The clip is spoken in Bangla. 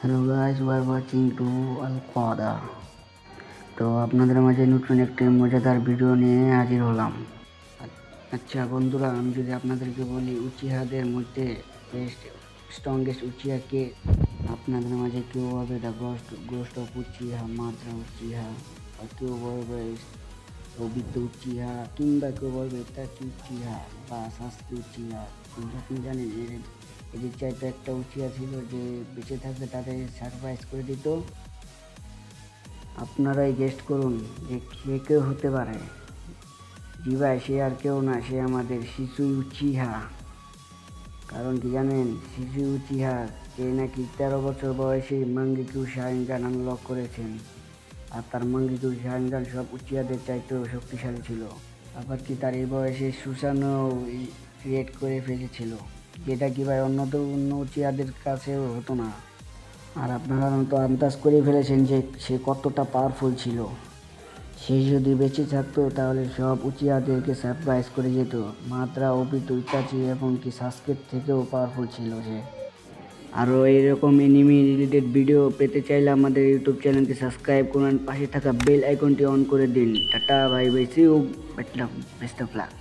Hello guys, we're watching to আল কোয়াদা। তো আপনাদের মাঝে নতুন একটি মজাদার ভিডিও নিয়ে হাজির হলাম। আচ্ছা বন্ধুরা, আমি যদি আপনাদেরকে বলি উচিহাদের মধ্যে বেস্ট স্ট্রংগেস্ট উচিহা কে, আপনাদের মাঝে কেউ বলবে the ghost of Uchiha, Madra Uchiha, বা কেউ বলবে অবিদ্য উচিহা, কিংবা কেউ বলবে ইতাচি উচিহা বা সাসকি উচিহা। কিন্তু আপনি জানেন এদের চাইতে একটা উচিহা ছিল যে বেঁচে থাকলে তাদের সারপ্রাইজ করে দিত। আপনারাই গেস্ট করুন যে সে কেউ হতে পারে। জি ভাই, সে আর কেউ না, সে আমাদের শিশুই উচিহা। কারণ কি জানেন, শিশু উচিহা যে নাকি 13 বছর বয়সে মাঙ্গেকিউ শারিঙ্গান আনলক করেছেন, আর তার মাঙ্গেকিউ শারিঙ্গান সব উচিহাদের চাইতেও শক্তিশালী ছিল। আবার কি তার এই বয়সে সুসানো ক্রিয়েট করে ফেলেছিল, যেটা কি ভাই অন্য উচিহাদের কাছেও হতো না। আর আপনারা তো আন্দাজ করে ফেলেছেন যে সে কতটা পাওয়ারফুল ছিল। সে যদি বেঁচে থাকতো তাহলে সব উচিয়াদেরকে সারপ্রাইজ করে যেত। মাত্রা, অবিতো, ইতাচি এবং কি সাসকের থেকেও পাওয়ারফুল ছিল সে। আরও এইরকম এনিমি রিলেটেড ভিডিও পেতে চাইলে আমাদের ইউটিউব চ্যানেলকে সাবস্ক্রাইব করুন, পাশে থাকা বেল আইকনটি অন করে দিন। Tata, bye bye, see you, best of lakh.